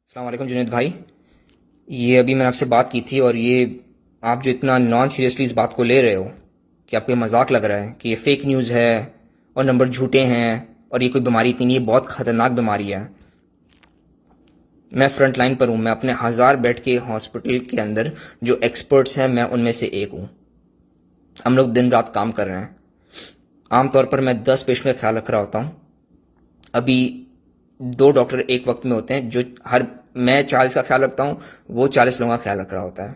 अस्सलाम वालेकुम जुनैद भाई। ये अभी मैंने आपसे बात की थी और ये आप जो इतना नॉन सीरियसली इस बात को ले रहे हो कि आपको ये मजाक लग रहा है कि ये फेक न्यूज़ है और नंबर झूठे हैं और ये कोई बीमारी इतनी नहीं, ये बहुत ख़तरनाक बीमारी है। मैं फ्रंट लाइन पर हूँ, मैं अपने 1000 बेड के हॉस्पिटल के अंदर जो एक्सपर्ट्स हैं मैं उनमें से एक हूँ। हम लोग दिन रात काम कर रहे हैं। आमतौर पर मैं 10 पेशेंट का ख्याल रख रहा होता हूँ। अभी 2 डॉक्टर एक वक्त में होते हैं जो हर मैं 40 का ख्याल रखता हूँ, वो 40 लोगों का ख्याल रख रहा होता है।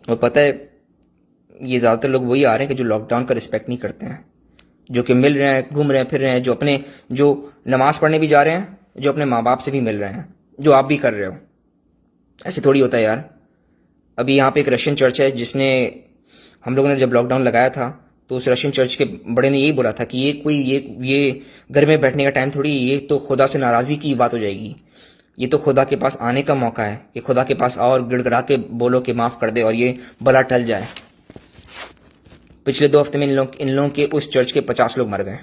और पता है, ये ज़्यादातर लोग वही आ रहे हैं कि जो लॉकडाउन का रिस्पेक्ट नहीं करते हैं, जो कि मिल रहे हैं, घूम रहे हैं, फिर रहे हैं, जो नमाज पढ़ने भी जा रहे हैं, जो अपने माँ बाप से भी मिल रहे हैं, जो आप भी कर रहे हो। ऐसे थोड़ी होता है यार। अभी यहाँ पे एक रशियन चर्च है जिसने, हम लोगों ने जब लॉकडाउन लगाया था तो उस रशियन चर्च के बड़े ने यही बोला था कि ये घर में बैठने का टाइम थोड़ी, ये तो खुदा से नाराज़गी की बात हो जाएगी। ये तो खुदा के पास आने का मौका है कि खुदा के पास आओ और गिड़गिड़ा के बोलो कि माफ़ कर दे और ये बला टल जाए। पिछले 2 हफ्ते में इन लोगों के उस चर्च के 50 लोग मर गए।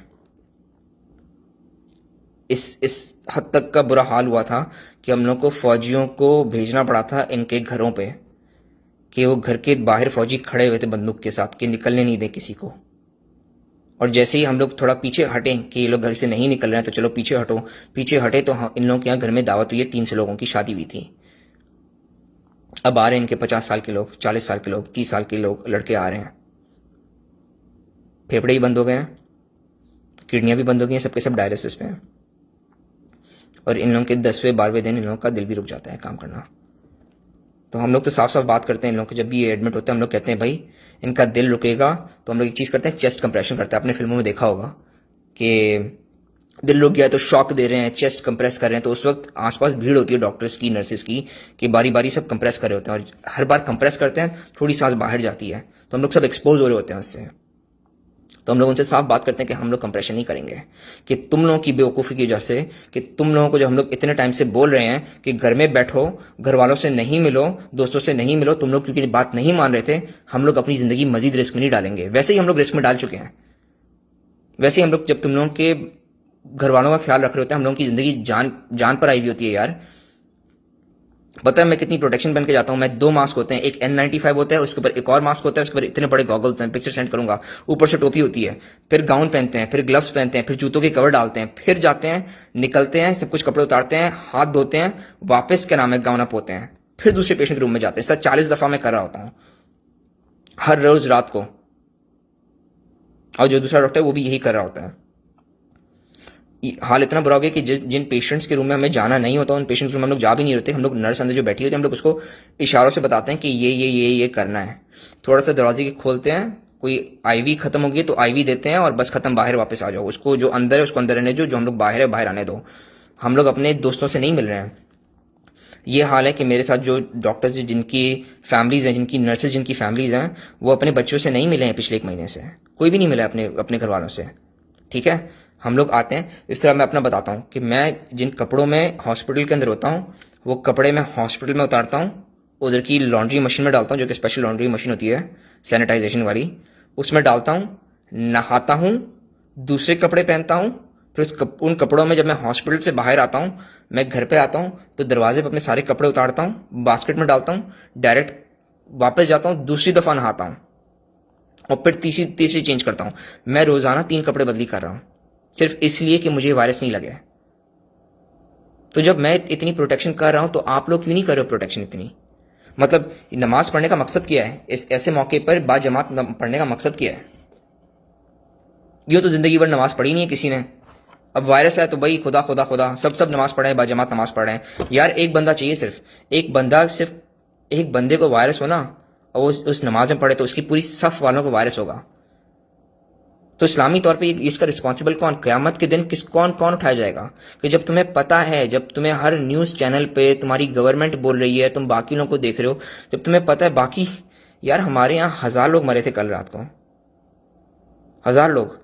इस हद तक का बुरा हाल हुआ था कि हम लोग को फौजियों को भेजना पड़ा था इनके घरों पे, कि वो घर के बाहर फौजी खड़े हुए थे बंदूक के साथ कि निकलने नहीं दे किसी को। और जैसे ही हम लोग थोड़ा पीछे हटे कि ये लोग घर से नहीं निकल रहे हैं तो चलो पीछे हटो, पीछे हटे तो इन लोगों के यहाँ घर में दावत हुई है, 300 लोगों की शादी हुई थी। अब आ रहे हैं इनके 50 साल के लोग, 40 साल के लोग, 30 साल के लोग, लड़के आ रहे हैं। फेफड़े ही बंद हो गए हैं, किडनियां भी बंद हो गई हैं, सबके सब डायलिसिस पे हैं। और इन लोगों के 10वें 12वें दिन इन लोगों का दिल भी रुक जाता है काम करना। तो हम लोग तो साफ साफ बात करते हैं इन लोगों को, जब भी ये एडमिट होते हैं हम लोग कहते हैं भाई इनका दिल रुकेगा तो हम लोग एक चीज़ करते हैं, चेस्ट कंप्रेशन करते हैं। आपने फिल्मों में देखा होगा कि दिल रुक गया तो शॉक दे रहे हैं, चेस्ट कंप्रेस कर रहे हैं, तो उस वक्त आसपास भीड़ होती है डॉक्टर्स की, नर्सेज की, कि बारी बारी सब कंप्रेस कर रहे होते हैं। और हर बार कंप्रेस करते हैं थोड़ी सांस बाहर जाती है तो हम लोग सब एक्सपोज हो रहे होते हैं उससे। तो हम लोग उनसे साफ बात करते हैं कि हम लोग कंप्रेशन नहीं करेंगे, कि तुम लोगों की बेवकूफ़ी की वजह से, कि तुम लोगों को जो हम लोग इतने टाइम से बोल रहे हैं कि घर में बैठो, घर वालों से नहीं मिलो, दोस्तों से नहीं मिलो, तुम लोग क्योंकि बात नहीं मान रहे थे, हम लोग अपनी ज़िंदगी मजीद रिस्क में नहीं डालेंगे। वैसे ही हम लोग रिस्क में डाल चुके हैं। वैसे ही हम लोग, जब तुम लोगों के घर वालों का ख्याल रख रहे होते हैं, हम लोगों की ज़िंदगी जान जान पर आई हुई होती है यार। पता है मैं कितनी प्रोटेक्शन पहन के जाता हूँ? मैं 2 मास्क होते हैं, एक N95 होता है, उसके ऊपर एक और मास्क होता है, उसके ऊपर इतने बड़े गॉगल होते हैं, पिक्चर सेंड करूंगा। ऊपर से टोपी होती है, फिर गाउन पहनते हैं, फिर ग्लव्स पहनते हैं, फिर जूतों के कवर डालते हैं, फिर जाते हैं, निकलते हैं, सब कुछ कपड़े उतारते हैं, हाथ धोते हैं, वापस क्या नाम है गाउन अप होते हैं, फिर दूसरे पेशेंट के रूम में जाते हैं। सर 40 दफा मैं कर रहा होता हूँ हर रोज रात को। और जो दूसरा डॉक्टर है वो भी यही कर रहा होता है। हाल इतना बुरा हो गया कि जिन पेशेंट्स के रूम में हमें जाना नहीं होता उन पेशेंट्स के रूम में हम लोग जा भी नहीं रहते। हम लोग नर्स अंदर जो बैठी होती है हम लोग उसको इशारों से बताते हैं कि ये करना है। थोड़ा सा दरवाजे के खोलते हैं, कोई आईवी खत्म हो गई तो आईवी देते हैं और बस खत्म, बाहर वापस आ जाओ। उसको जो अंदर है उसको अंदर रहने जो हम लोग बाहर है बाहर आने दो। हम लोग अपने दोस्तों से नहीं मिल रहे हैं। ये हाल है कि मेरे साथ जो डॉक्टर्स जिनकी फैमिलीज हैं, जिनकी नर्सेज जिनकी फैमिलीज हैं, वो अपने बच्चों से नहीं मिले हैं पिछले 1 महीने से। कोई भी नहीं मिला अपने अपने घर वालों से। ठीक है, हम लोग आते हैं। इस तरह मैं अपना बताता हूँ कि मैं जिन कपड़ों में हॉस्पिटल के अंदर होता हूँ वो कपड़े मैं हॉस्पिटल में उतारता हूँ, उधर की लॉन्ड्री मशीन में डालता हूँ, जो कि स्पेशल लॉन्ड्री मशीन होती है सैनिटाइजेशन वाली, उसमें डालता हूँ, नहाता हूँ, दूसरे कपड़े पहनता हूँ। फिर उन कपड़ों में जब मैं हॉस्पिटल से बाहर आता हूँ, मैं घर पे आता हूँ तो दरवाजे पर अपने सारे कपड़े उतारता हूँ, बास्केट में डालता हूँ, डायरेक्ट वापस जाता हूँ, दूसरी दफा नहाता हूँ और फिर तीसरी तीसरी चेंज करता हूँ। मैं रोजाना 3 कपड़े बदली कर रहा हूँ सिर्फ इसलिए कि मुझे वायरस नहीं लगे। तो जब मैं इतनी प्रोटेक्शन कर रहा हूं तो आप लोग क्यों नहीं कर रहे हो प्रोटेक्शन इतनी? मतलब नमाज पढ़ने का मकसद क्या है? इस ऐसे मौके पर बाजमात पढ़ने का मकसद क्या है? यूं तो जिंदगी भर नमाज पढ़ी नहीं है किसी ने। अब वायरस है तो भाई खुदा खुदा खुदा सब नमाज पढ़े, बाजमात नमाज पढ़ रहे हैं। यार एक बंदा चाहिए, सिर्फ एक बंदे को वायरस हो ना और उस नमाज में पढ़े तो उसकी पूरी सफ वालों को वायरस होगा। तो इस्लामी तौर पे इसका रिस्पॉन्सिबल कौन? क़यामत के दिन कौन कौन उठाया जाएगा? कि जब तुम्हें पता है, जब तुम्हें हर न्यूज़ चैनल पे तुम्हारी गवर्नमेंट बोल रही है, तुम बाकी लोगों को देख रहे हो, जब तुम्हें पता है बाकी, यार हमारे यहाँ 1000 लोग मरे थे कल रात को, 1000 लोग,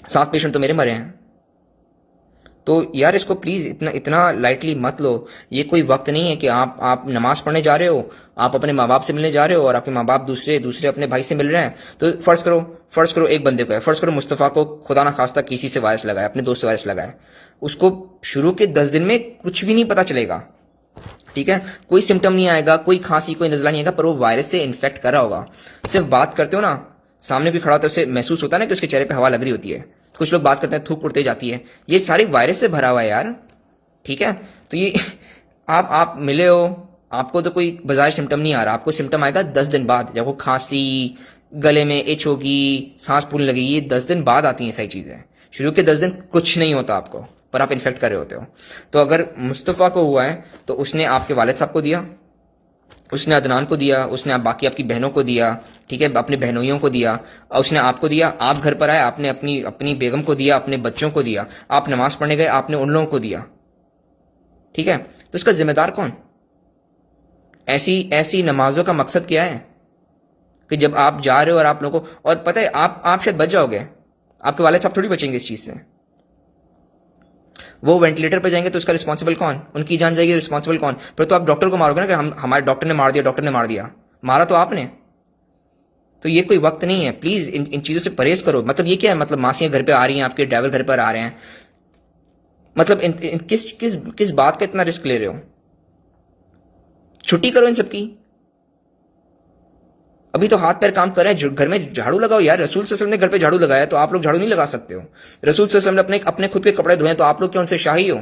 7 पेशेंट तो मेरे मरे हैं। तो यार इसको प्लीज इतना इतना लाइटली मत लो। ये कोई वक्त नहीं है कि आप नमाज पढ़ने जा रहे हो, आप अपने माँ बाप से मिलने जा रहे हो और आपके माँ बाप दूसरे दूसरे अपने भाई से मिल रहे हैं। तो फर्ज करो एक बंदे को है, फर्ज करो मुस्तफ़ा को खुदा ना खास्ता किसी से वायरस लगाए, अपने दोस्त से वायरस लगाए, उसको शुरू के 10 दिन में कुछ भी नहीं पता चलेगा, ठीक है, कोई सिम्टम नहीं आएगा, कोई खांसी कोई नजला नहीं आएगा, पर वो वायरस से इन्फेक्ट कर रहा होगा। सिर्फ बात करते हो ना, सामने भी खड़ा होता है, उसे महसूस होता है ना कि उसके चेहरे पे हवा लग रही होती है, कुछ लोग बात करते हैं थूक उड़ते जाती है, ये सारी वायरस से भरा हुआ है यार, ठीक है। तो ये आप मिले हो, आपको तो कोई बाजार सिम्टम नहीं आ रहा, आपको सिम्टम आएगा 10 दिन बाद, जब वो खांसी, गले में इच होगी, सांस फूलने लगेगी, ये 10 दिन बाद आती हैं सारी चीजें। शुरू के 10 दिन कुछ नहीं होता आपको, पर आप इन्फेक्ट कर रहे होते हो। तो अगर मुस्तफ़ा को हुआ है तो उसने आपके वालिद साहब को दिया, उसने अदनान को दिया, उसने बाकी आपकी बहनों को दिया, ठीक है, अपने बहनोइयों को दिया, और उसने आपको दिया, आप घर पर आए, आपने अपनी अपनी बेगम को दिया, अपने बच्चों को दिया, आप नमाज पढ़ने गए, आपने उन लोगों को दिया, ठीक है। तो इसका जिम्मेदार कौन? ऐसी ऐसी नमाजों का मकसद क्या है कि जब आप जा रहे हो और आप लोगों को, और पता है आप शायद बच जाओगे, आपके वालिद साहब थोड़ी बचेंगे इस चीज से। वो वेंटिलेटर पे जाएंगे तो उसका रिस्पॉन्सिबल कौन? उनकी जान जाएगी, रिस्पॉन्सिबल कौन? फिर तो आप डॉक्टर को मारोगे ना कि हम हमारे डॉक्टर ने मार दिया, डॉक्टर ने मार दिया, मारा तो आपने। तो ये कोई वक्त नहीं है, प्लीज इन चीजों से परहेज करो। मतलब ये क्या है, मतलब मासियां घर पे आ रही हैं, आपके ड्राइवर घर पर आ रहे हैं, मतलब किस किस किस बात का इतना रिस्क ले रहे हो? छुट्टी करो इन सबकी। अभी तो हाथ पैर काम कर रहे हैं, घर में झाड़ू लगाओ यार। रसूल सल्लल्लाहु अलैहि वसल्लम ने घर पे झाड़ू लगाया, तो आप लोग झाड़ू नहीं लगा सकते हो? रसूल सल्लल्लाहु अलैहि वसल्लम ने अपने अपने खुद के कपड़े धोए, तो आप लोग क्या उनसे शाही हो?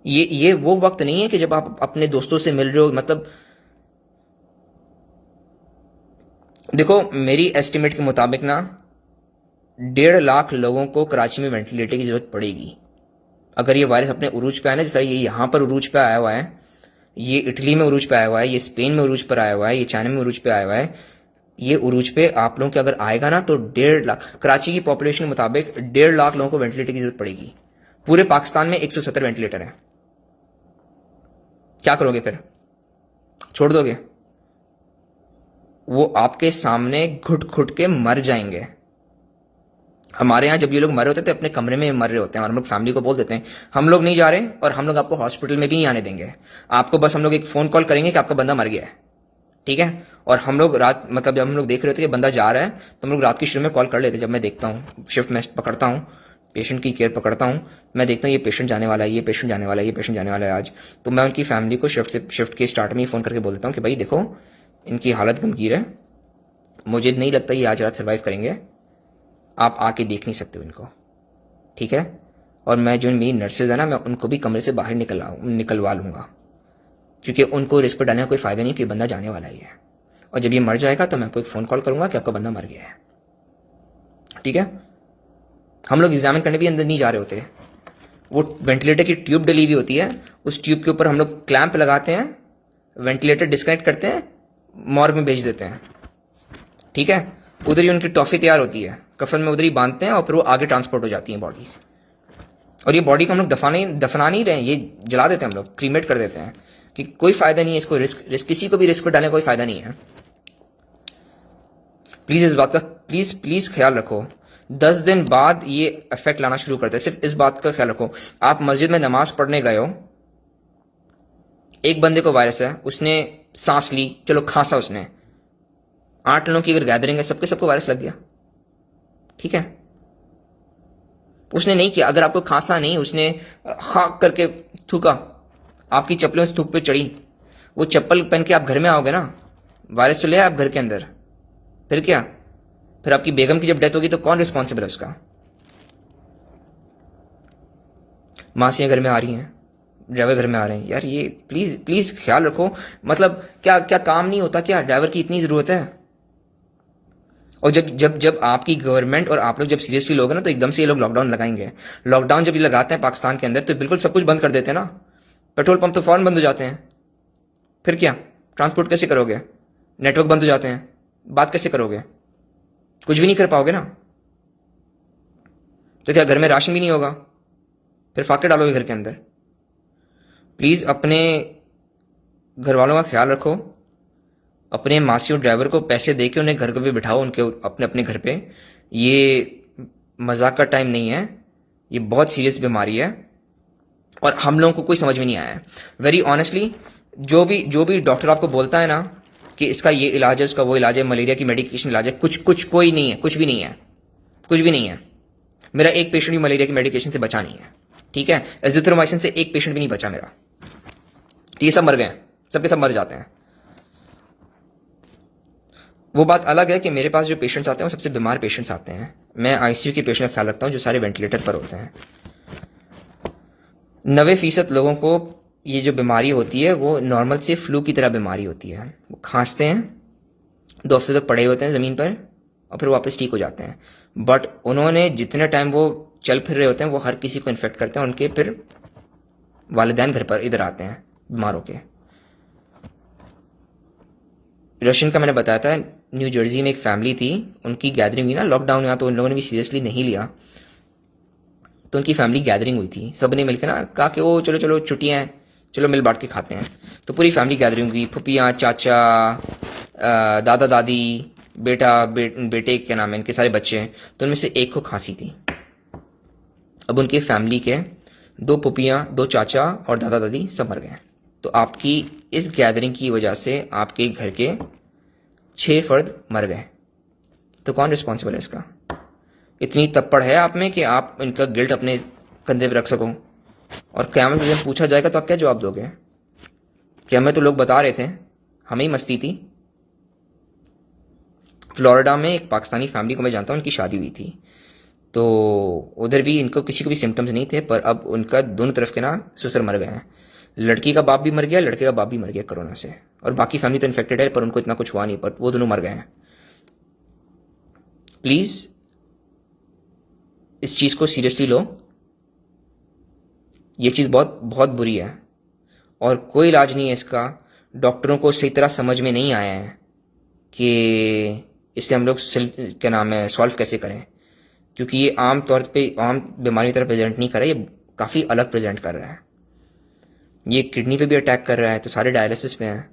ये वो वक्त नहीं है कि जब आप अपने दोस्तों से मिल रहे हो। मतलब देखो, मेरी एस्टिमेट के मुताबिक ना 1.5 लाख लोगों को कराची में वेंटिलेटर की जरूरत पड़ेगी अगर ये वायरस अपने उरूज पे आया ना। जैसा ये यहां पर उरूज पे आया हुआ है, ये इटली में उरूज पे आया हुआ है, ये स्पेन में उरूज पर आया हुआ है, ये चाइना में उरूज पे आया हुआ है, ये उरूज पे आप लोगों के अगर आएगा ना तो 1.5 लाख, कराची की पॉपुलेशन के मुताबिक 1.5 लाख लोगों को वेंटिलेटर की जरूरत पड़ेगी। पूरे पाकिस्तान में 170 वेंटिलेटर है। क्या करोगे फिर? छोड़ दोगे? वो आपके सामने घुट घुट के मर जाएंगे। हमारे यहाँ जब ये लोग मरे होते हैं तो अपने कमरे में मर रहे होते हैं, और हम लोग फैमिली को बोल देते हैं हम लोग नहीं जा रहे और हम लोग आपको हॉस्पिटल में भी नहीं आने देंगे, आपको बस हम लोग एक फोन कॉल करेंगे कि आपका बंदा मर गया है, ठीक है। और हम लोग रात, मतलब जब हम लोग देख रहे होते हैं कि बंदा जा रहा है, तो हम लोग रात की शुरू में कॉल कर लेते हैं। जब मैं देखता हूँ, शिफ्ट में पकड़ता हूँ, पेशेंट की केयर पकड़ता हूँ, मैं देखता हूँ ये पेशेंट जाने वाला है, ये पेशेंट जाने वाला है, ये पेशेंट जाने वाला है आज, तो मैं उनकी फैमिली को शिफ्ट के स्टार्ट में ही फोन करके बोल देता हूँ कि भाई देखो इनकी हालत गंभीर है, मुझे नहीं लगता ये आज रात सर्वाइव करेंगे, आप आके देख नहीं सकते हो इनको, ठीक है। और मैं जो मेरी नर्सेज है ना, मैं उनको भी कमरे से बाहर निकलवा लूंगा, क्योंकि उनको रिस्क पर डालने का कोई फायदा नहीं कि बंदा जाने वाला ही है। और जब ये मर जाएगा तो मैं आपको एक फोन कॉल करूंगा कि आपका बंदा मर गया है, ठीक है। हम लोग एग्जामिन करने भी अंदर नहीं जा रहे होते, वो वेंटिलेटर की ट्यूब डली हुई होती है, उस ट्यूब के ऊपर हम लोग क्लैंप लगाते हैं, वेंटिलेटर डिस्कनेक्ट करते हैं, मॉर्ग में भेज देते हैं, ठीक है। उधर ही उनकी टॉफी तैयार होती है, कफन में उधर ही बांधते हैं और फिर वो आगे ट्रांसपोर्ट हो जाती है बॉडीज। और ये बॉडी को हम लोग दफना नहीं रहे हैं, ये जला देते हैं, हम लोग क्रीमेट कर देते हैं, कि कोई फायदा नहीं है इसको, रिस्क किसी को भी रिस्क पर डालने का कोई फायदा नहीं है। प्लीज इस बात का प्लीज प्लीज ख्याल रखो। 10 दिन बाद ये इफेक्ट लाना शुरू करता है, सिर्फ इस बात का ख्याल रखो। आप मस्जिद में नमाज पढ़ने गए हो, एक बंदे को वायरस है, उसने सांस ली, चलो खांसा उसने, 8 लोगों की अगर गैदरिंग है, सबको वायरस लग गया, ठीक है। उसने नहीं किया, अगर आपको खांसा नहीं, उसने खाक करके थूका, आपकी चप्पलें उस थूक पे चढ़ी, वो चप्पल पहन के आप घर में आओगे ना, वायरस तो ले आए आप घर के अंदर, फिर क्या? फिर आपकी बेगम की जब डेथ होगी तो कौन रिस्पॉन्सिबल है उसका? मासियां घर में आ रही हैं, ड्राइवर घर में आ रहे हैं, यार ये प्लीज प्लीज ख्याल रखो। मतलब क्या क्या काम नहीं होता क्या? ड्राइवर की इतनी जरूरत है? और जब जब जब आपकी गवर्नमेंट और आप लोग जब सीरियसली लोगे ना, तो एकदम से ये लोग लॉकडाउन लगाएंगे। लॉकडाउन जब ये लगाते हैं पाकिस्तान के अंदर, तो बिल्कुल सब कुछ बंद कर देते हैं ना, पेट्रोल पंप तो फौरन बंद हो जाते हैं, फिर क्या? ट्रांसपोर्ट कैसे करोगे? नेटवर्क बंद हो जाते हैं, बात कैसे करोगे? कुछ भी नहीं कर पाओगे ना। तो क्या घर में राशन भी नहीं होगा? फिर फाके डालोगे घर के अंदर? प्लीज अपने घर वालों का ख्याल रखो, अपने मासी और ड्राइवर को पैसे देके उन्हें घर पे बिठाओ, उनके अपने अपने घर पे। ये मजाक का टाइम नहीं है, ये बहुत सीरियस बीमारी है और हम लोगों को कोई समझ में नहीं आया है। वेरी ऑनेस्टली, जो भी डॉक्टर आपको बोलता है ना कि इसका ये इलाज है, उसका वो इलाज है, मलेरिया की मेडिकेशन इलाज है, कुछ कोई नहीं है, कुछ भी नहीं है, कुछ भी नहीं है। मेरा एक पेशेंट भी मलेरिया की मेडिकेशन से बचा नहीं है, ठीक है। एजिथ्रोमाइसिन से एक पेशेंट भी नहीं बचा मेरा। ये सब मर गए हैं, सबके सब मर जाते हैं। वो बात अलग है कि मेरे पास जो पेशेंट्स आते हैं वो सबसे बीमार पेशेंट्स आते हैं। मैं आईसीयू के पेशेंट का ख्याल रखता हूं जो सारे वेंटिलेटर पर होते हैं। 90% लोगों को ये जो बीमारी होती है वो नॉर्मल से फ्लू की तरह बीमारी होती है। वो खांसते हैं, 2 हफ्ते तक पड़े होते हैं ज़मीन पर और फिर वापस ठीक हो जाते हैं। बट उन्होंने जितने टाइम वो चल फिर रहे होते हैं वो हर किसी को इन्फेक्ट करते हैं। उनके फिर वालिदैन घर पर इधर आते हैं बीमारों के। रशियन का मैंने बताया था, न्यू जर्सी में एक फैमिली थी, उनकी गैदरिंग हुई ना लॉकडाउन हुआ तो उन लोगों ने भी सीरियसली नहीं लिया। तो उनकी फैमिली गैदरिंग हुई थी, सब ने मिलकर ना कहा कि वो चलो चलो छुट्टियां हैं, चलो मिल बांट के खाते हैं। तो पूरी फैमिली गैदरिंग हुई, फुफियाँ, चाचा, दादा दादी, बेटे क्या नाम है, इनके सारे बच्चे हैं। तो उनमें से एक को खांसी थी। अब उनके फैमिली के 2 फुफियाँ, 2 चाचा और दादा दादी सब मर गए। तो आपकी इस गैदरिंग की वजह से आपके घर के 6 फर्द मर गए। तो कौन रिस्पॉन्सिबल है इसका? इतनी तप्पड़ है आप में कि आप इनका गिल्ट अपने कंधे पे रख सको। और क़यामत में जब पूछा जाएगा तो आप क्या जवाब दोगे? क्या में तो लोग बता रहे थे, हमें ही मस्ती थी। फ्लोरिडा में एक पाकिस्तानी फैमिली को मैं जानता हूं, उनकी शादी हुई थी, तो उधर भी इनको किसी को भी सिम्टम्स नहीं थे, पर अब उनका दोनों तरफ के ना ससुर मर गए हैं। लड़की का बाप भी मर गया, लड़के का बाप भी मर गया कोरोना से, और बाकी फैमिली तो इन्फेक्टेड है पर उनको इतना कुछ हुआ नहीं, पर वो दोनों मर गए हैं। प्लीज इस चीज को सीरियसली लो। ये चीज बहुत बहुत बुरी है और कोई इलाज नहीं है इसका। डॉक्टरों को सही तरह समझ में नहीं आया है कि इसे हम लोग क्या नाम है सॉल्व कैसे करें, क्योंकि ये आम तौर पे आम बीमारी की तरह प्रेजेंट नहीं कर रहा है, ये काफी अलग प्रेजेंट कर रहा है। ये किडनी पे भी अटैक कर रहा है तो सारे डायलिसिस पे हैं,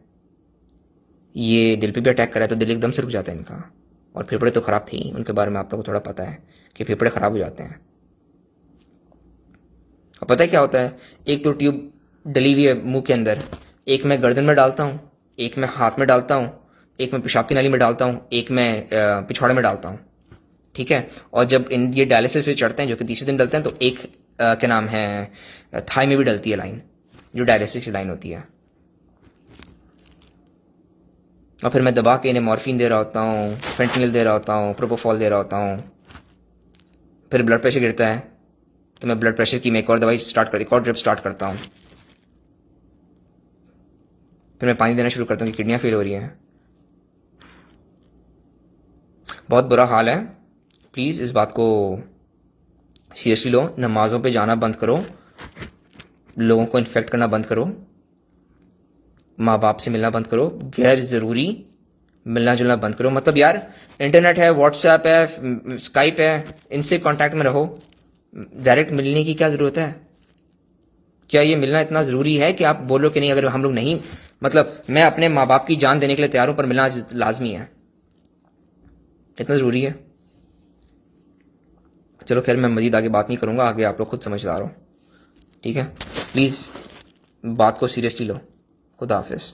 ये दिल पे भी अटैक कर रहा है तो दिल एकदम से रुक जाता है इनका। और फेफड़े तो खराब थे ही, उनके बारे में आप लोगों को थोड़ा पता है कि फेफड़े खराब हो जाते हैं। और पता है क्या होता है, एक तो ट्यूब डली हुई है मुंह के अंदर, एक मैं गर्दन में डालता हूँ, एक मैं हाथ में डालता हूँ, एक मैं पेशाब की नाली में डालता हूँ, एक मैं पिछवाड़े में डालता हूँ, ठीक है। और जब इन ये डायलिसिस पे चढ़ते हैं जो कि तीसरे दिन डलते हैं तो एक क्या नाम है थाई में भी डलती है लाइन, जो डायलिसिस की लाइन होती है। और फिर मैं दबा के इन्हें मॉर्फिन दे रहा होता हूँ, फेंटनिल दे रहा होता हूँ, प्रोपोफॉल दे रहा होता हूँ। फिर ब्लड प्रेशर गिरता है तो मैं ब्लड प्रेशर की मैं एक और दवाई एक और ड्रिप स्टार्ट करता हूँ। फिर मैं पानी देना शुरू करता हूँ कि किडनियां फेल हो रही हैं। बहुत बुरा हाल है। प्लीज इस बात को सीरियसली लो। नमाजों पे जाना बंद करो, लोगों को इन्फेक्ट करना बंद करो, माँ बाप से मिलना बंद करो, गैर जरूरी मिलना जुलना बंद करो। मतलब यार इंटरनेट है, व्हाट्सएप है, स्काइप है, इनसे कांटेक्ट में रहो। डायरेक्ट मिलने की क्या जरूरत है? क्या ये मिलना इतना जरूरी है कि आप बोलो कि नहीं, अगर हम लोग नहीं, मतलब मैं अपने माँ बाप की जान देने के लिए तैयार हूं पर मिलना लाजमी है, इतना जरूरी है? चलो खैर, मैं मजीद आगे बात नहीं करूंगा, आगे आप लोग खुद समझदार हो, ठीक है। प्लीज बात को सीरियसली लो। खुदा हाफिज।